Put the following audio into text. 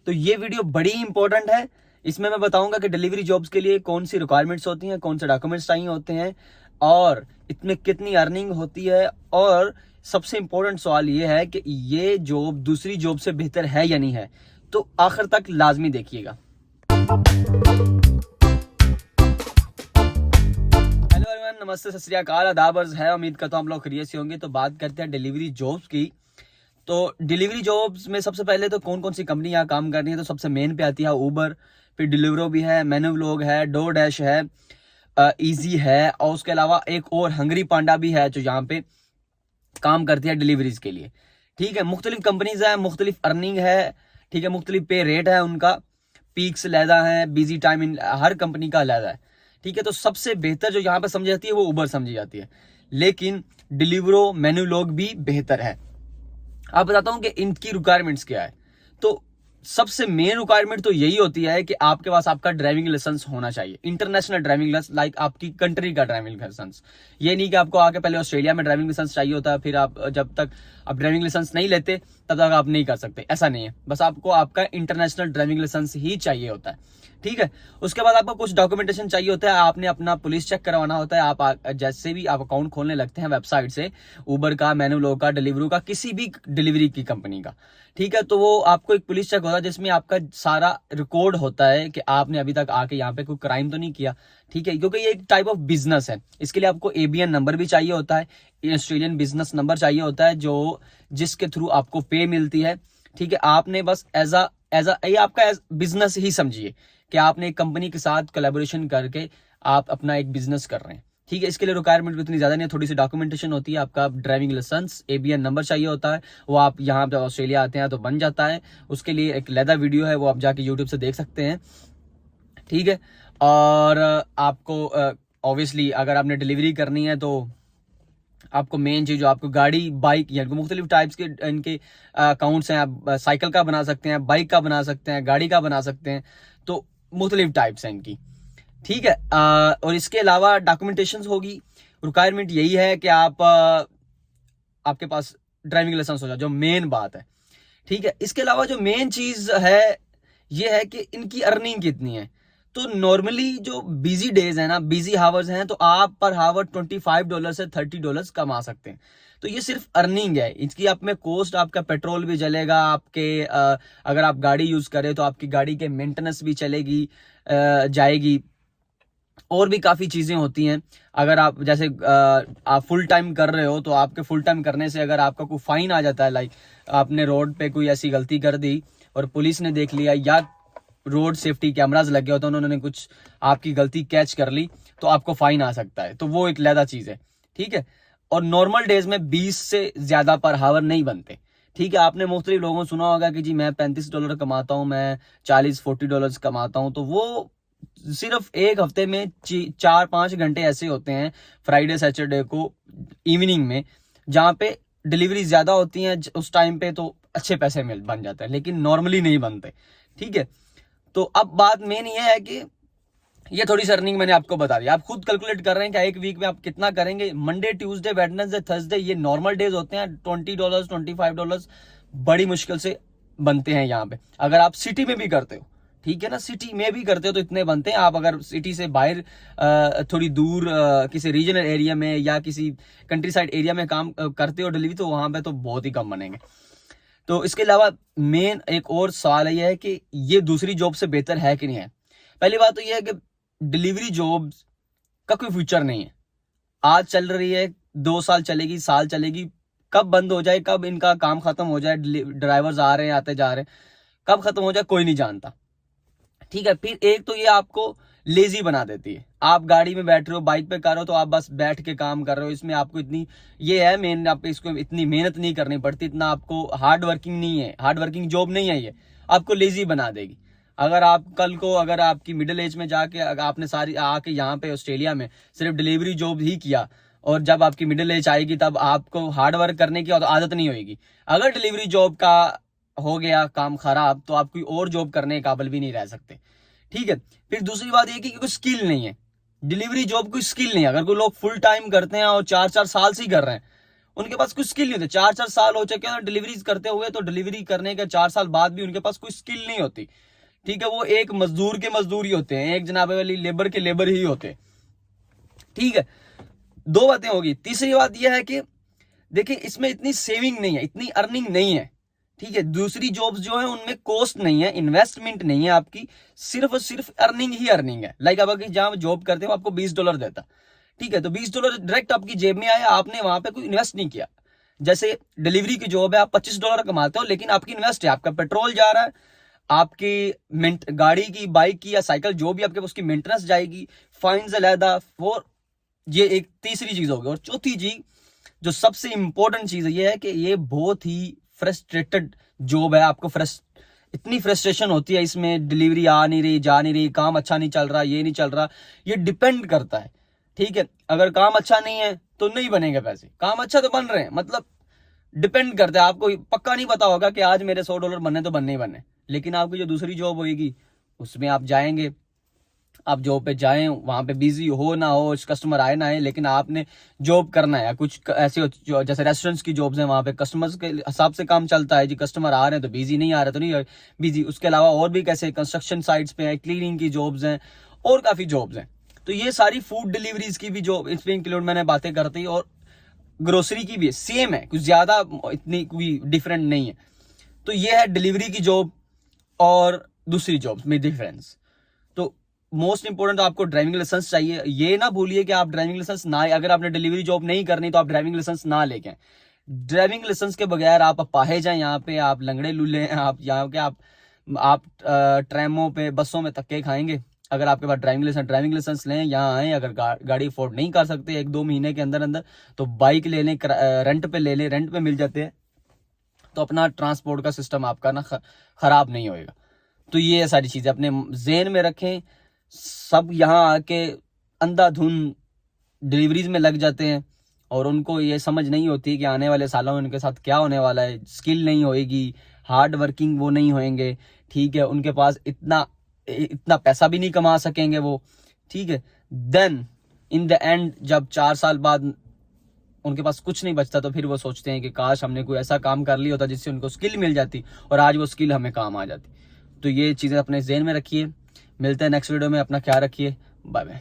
तो ये वीडियो बड़ी इंपॉर्टेंट है। इसमें मैं बताऊंगा कि डिलीवरी जॉब्स के लिए कौन सी रिक्वायरमेंट्स होती हैं, कौन से डॉक्यूमेंट्स चाहिए होते हैं और इसमें कितनी अर्निंग होती है। और सबसे इंपॉर्टेंट सवाल ये है कि ये जॉब दूसरी जॉब से बेहतर है या नहीं है, तो आखिर तक लाजमी देखिएगा। हेलो एवरीवन, नमस्ते, सत श्री अकाल, आदाब अर्ज है। उम्मीद करता हूं आप लोग खैरियत से होंगे। तो बात करते हैं डिलीवरी जॉब्स की। तो डिलीवरी जॉब्स में सबसे पहले तो कौन कौन सी कंपनी यहाँ काम कर रही है, तो सबसे मेन पे आती है उबर, फिर डिलीवरो भी है, मेन्यूव्लॉग है, डोर डैश है, इजी है, और उसके अलावा एक और हंगरी पांडा भी है जो यहाँ पे काम करती है डिलीवरीज के लिए। ठीक है, मुख्तलिफ कंपनीज है, मुख्तलिफ अर्निंग है, ठीक है, मुख्तलिफ पे रेट है उनका, पीक्स लहदा है, busy time in her company का लहदा है। ठीक है, तो सबसे बेहतर जो यहाँ पे समझी जाती है वो उबर समझी जाती है, लेकिन डिलीवरो मेन्यूव्लॉग भी बेहतर है। आप बताता हूं कि इनकी रिक्वायरमेंट्स क्या है। तो सबसे मेन रिक्वायरमेंट तो यही होती है कि आपके पास आपका ड्राइविंग लाइसेंस होना चाहिए, इंटरनेशनल ड्राइविंग लाइसेंस, लाइक आपकी कंट्री का ड्राइविंग लाइसेंस। ये नहीं कि आपको आके पहले ऑस्ट्रेलिया में ड्राइविंग लाइसेंस चाहिए होता है, फिर आप जब तक आप ड्राइविंग लाइसेंस नहीं लेते तब तक आप नहीं कर सकते, ऐसा नहीं है। बस आपको आपका इंटरनेशनल ड्राइविंग लाइसेंस ही चाहिए होता है। ठीक है, उसके बाद आपको कुछ डॉक्यूमेंटेशन चाहिए होता है, आपने अपना पुलिस चेक करवाना होता है। आप जैसे भी आप अकाउंट खोलने लगते हैं वेबसाइट से, उबर का, मेन्यूव्लॉग का, डिलीवरो का, किसी भी डिलीवरी की कंपनी का, ठीक है, तो वो आपको एक पुलिस चेक होता है जिसमें आपका सारा रिकॉर्ड होता है कि आपने अभी तक आके यहाँ पे कोई क्राइम तो नहीं किया। ठीक है, क्योंकि ये एक टाइप ऑफ बिजनेस है, इसके लिए आपको एबीएन नंबर भी चाहिए होता है, ऑस्ट्रेलियन बिजनेस नंबर चाहिए होता है, जो जिसके थ्रू आपको पे मिलती है। ठीक है, आपने बस एज ये आपका बिजनेस ही समझिए कि आपने एक कंपनी के साथ कोलैबोरेशन करके आप अपना एक बिजनेस कर रहे हैं। ठीक है, इसके लिए रिक्वायरमेंट भी इतनी ज्यादा नहीं है, थोड़ी सी डॉक्यूमेंटेशन होती है, आपका ड्राइविंग लाइसेंस, एबीएन नंबर चाहिए होता है, वो आप यहाँ पे ऑस्ट्रेलिया आते हैं तो बन जाता है। उसके लिए एक लेदा वीडियो है, वो आप जाके यूट्यूब से देख सकते हैं। ठीक है, और आपको ऑब्वियसली अगर आपने डिलीवरी करनी है तो आपको मेन चीज, जो आपको गाड़ी, बाइक, यानी मुख्तलिफ टाइप्स के इनके अकाउंट्स हैं, आप साइकिल का बना सकते हैं, बाइक का बना सकते हैं, गाड़ी का बना सकते हैं, तो मुख्तलिफ टाइप्स हैं इनकी। ठीक है, और इसके अलावा डॉक्यूमेंटेशन होगी। रिक्वायरमेंट यही है कि आपके पास ड्राइविंग लाइसेंस हो जाए, जो मेन बात है। ठीक है, इसके अलावा जो मेन चीज है ये है कि इनकी अर्निंग कितनी है। तो नॉर्मली जो बिजी डेज है ना, बिजी हावर्स हैं, तो आप पर हावर $25 से $30 कमा सकते हैं। तो ये सिर्फ अर्निंग है, इसकी आप में कॉस्ट, आपका पेट्रोल भी जलेगा, आपके अगर आप गाड़ी यूज करें तो आपकी गाड़ी के मेंटेनेंस भी चलेगी, जाएगी, और भी काफी चीजें होती हैं। अगर आप जैसे आप फुल टाइम कर रहे हो तो आपके फुल टाइम करने से अगर आपका कोई फाइन आ जाता है, लाइक आपने रोड पे कोई ऐसी गलती कर दी और पुलिस ने देख लिया, या रोड सेफ्टी कैमराज लगे होते हैं, उन्होंने कुछ आपकी गलती कैच कर ली, तो आपको फाइन आ सकता है। तो वो एक लहदा चीज है। ठीक है, और नॉर्मल डेज में 20 से ज्यादा पर हावर नहीं बनते। ठीक है, आपने मुख्तलिफ लोगों को सुना होगा कि जी मैं $35 कमाता हूं, मैं $40-40 कमाता हूं, तो वो सिर्फ एक हफ्ते में 4-5 घंटे ऐसे होते हैं, फ्राइडे सैटरडे को इवनिंग में, जहां पे डिलीवरी ज्यादा होती हैं, उस टाइम पे तो अच्छे पैसे बन जाते हैं, लेकिन नॉर्मली नहीं बनते। ठीक है, तो अब बात मेन ये है कि ये थोड़ी सी अर्निंग मैंने आपको बता दी, आप खुद कैलकुलेट कर रहे हैं कि एक वीक में आप कितना करेंगे। मंडे, ट्यूसडे, वेडनेसडे, थर्सडे, ये नॉर्मल डेज होते हैं। $20, $25 बड़ी मुश्किल से बनते हैं यहाँ पे, अगर आप सिटी में भी करते हो। ठीक है ना, सिटी में भी करते हो तो इतने बनते हैं। आप अगर सिटी से बाहर थोड़ी दूर किसी रीजनल एरिया में या किसी कंट्री साइड एरिया में काम करते हो डिलीवरी, तो वहां पे तो बहुत ही कम बनेंगे। तो इसके अलावा मेन एक और सवाल ये है कि ये दूसरी जॉब से बेहतर है कि नहीं है। पहली बात तो ये है कि डिलीवरी जॉब का कोई फ्यूचर नहीं है। आज चल रही है, 2 साल चलेगी, साल चलेगी, कब बंद हो जाए, कब इनका काम खत्म हो जाए, ड्राइवर्स आ रहे हैं, आते जा रहे हैं, कब खत्म हो जाए कोई नहीं जानता। ठीक है, फिर एक तो ये आपको लेजी बना देती है। आप गाड़ी में बैठ रहे हो, बाइक पे कर रहे हो, तो आप बस बैठ के काम कर रहे हो, इसमें आपको इतनी ये है मेन, आपको इसको इतनी मेहनत नहीं करनी पड़ती, इतना आपको हार्ड वर्किंग नहीं है, हार्ड वर्किंग जॉब नहीं है ये, आपको लेजी बना देगी। अगर आप कल को, अगर आपकी मिडिल एज में जाके अगर आपने सारी आके यहाँ पे ऑस्ट्रेलिया में सिर्फ डिलीवरी जॉब ही किया, और जब आपकी मिडिल एज आएगी तब आपको हार्ड वर्क करने की आदत नहीं होगी। अगर डिलीवरी जॉब का हो गया काम खराब, तो आप कोई और जॉब करने के काबिल भी नहीं रह सकते। ठीक है, फिर दूसरी बात ये कि कोई स्किल नहीं है, डिलीवरी जॉब कोई स्किल नहीं है। अगर कोई लोग फुल टाइम करते हैं और 4-4 साल से ही कर रहे हैं, उनके पास कोई स्किल नहीं होती। 4-4 साल हो चुके हैं डिलीवरीज करते हुए, तो डिलीवरी करने के 4 साल बाद भी उनके पास कोई स्किल नहीं होती। ठीक है, वो एक मजदूर के मजदूर ही होते हैं, एक जनाबे वाली लेबर के लेबर ही होते हैं। ठीक है, 2 बातें होगी। तीसरी बात यह है कि देखिए इसमें इतनी सेविंग नहीं है, इतनी अर्निंग नहीं है। ठीक है, दूसरी जॉब्स जो है उनमें कॉस्ट नहीं है, इन्वेस्टमेंट नहीं है आपकी, सिर्फ और सिर्फ अर्निंग ही अर्निंग है। लाइक आप अगर जहां जॉब करते हो आपको $20 देता, ठीक है, तो $20 डायरेक्ट आपकी जेब में आया, आपने वहां पे कोई इन्वेस्ट नहीं किया। जैसे डिलीवरी की जॉब है, आप $25 कमाते हो, लेकिन आपकी इन्वेस्ट है, आपका पेट्रोल जा रहा है, आपकी गाड़ी की, बाइक की या साइकिल जो भी आपके, उसकी मेंटेनेंस जाएगी, फाइन्स अलहदा। और ये एक तीसरी चीज होगी। और चौथी चीज जो सबसे इंपॉर्टेंट चीज है ये है कि ये बहुत ही फ्रस्ट्रेटेड जॉब है। आपको इतनी फ्रस्ट्रेशन होती है इसमें, डिलीवरी आ नहीं रही, जा नहीं रही, काम अच्छा नहीं चल रहा, ये नहीं चल रहा। ये डिपेंड करता है, ठीक है, अगर काम अच्छा नहीं है तो नहीं बनेंगे पैसे, काम अच्छा तो बन रहे हैं, मतलब डिपेंड करता है। आपको पक्का नहीं पता होगा कि आज मेरे $100 बनने तो बनने ही बनने, लेकिन आपकी जो दूसरी जॉब होगी उसमें आप जाएंगे, आप जॉब पे जाएं, वहां पे बिजी हो ना हो, कस्टमर आए ना आए, लेकिन आपने जॉब करना है। कुछ ऐसे जैसे रेस्टोरेंट्स की जॉब्स हैं, वहां पे कस्टमर्स के हिसाब से काम चलता है जी, कस्टमर आ रहे हैं तो बिजी, नहीं आ रहे तो नहीं बिजी। उसके अलावा और भी कैसे कंस्ट्रक्शन साइट्स पे है, क्लीनिंग की जॉब्स हैं, और काफी जॉब्स हैं। तो ये सारी फूड डिलीवरीज की भी जॉब इसमें इंक्लूड मैंने बातें करती, और ग्रोसरी की भी सेम है, कुछ ज्यादा इतनी कोई डिफरेंट नहीं है। तो ये है डिलीवरी की जॉब और दूसरी जॉब्स में डिफरेंस। तो मोस्ट इंपोर्टेंट आपको ड्राइविंग लाइसेंस चाहिए। ये ना भूलिए कि आप ड्राइविंग लाइसेंस ना, अगर आपने डिलीवरी जॉब नहीं करनी तो आप ड्राइविंग लाइसेंस ना लेके, ड्राइविंग लाइसेंस के बगैर आप अपाहिज हैं, यहाँ पे आप लंगड़े लूले हैं, आप यहाँ के आप ट्रैमों पे, बसों में धक्के खाएंगे। अगर आपके पास ड्राइविंग लाइसेंस लें, यहाँ आए, अगर गाड़ी अफोर्ड नहीं कर सकते 1-2 महीने के अंदर अंदर, तो बाइक ले लें, रेंट पे ले लें, रेंट पे मिल जाते हैं, तो अपना ट्रांसपोर्ट का सिस्टम आपका ना खराब नहीं होएगा। तो ये सारी चीजें अपने ज़हन में रखें। सब यहाँ आके अंधाधुंध डिलीवरीज में लग जाते हैं, और उनको ये समझ नहीं होती कि आने वाले सालों में उनके साथ क्या होने वाला है। स्किल नहीं होएगी, हार्ड वर्किंग वो नहीं होएंगे, ठीक है, उनके पास इतना पैसा भी नहीं कमा सकेंगे वो, ठीक है। देन इन द एंड जब 4 साल बाद उनके पास कुछ नहीं बचता, तो फिर वो सोचते हैं कि काश हमने कोई ऐसा काम कर लिया होता जिससे उनको स्किल मिल जाती, और आज वो स्किल हमें काम आ जाती। तो ये चीज़ें अपने ज़हन में रखिए। मिलते हैं नेक्स्ट वीडियो में, अपना ख्याल रखिए, बाय बाय।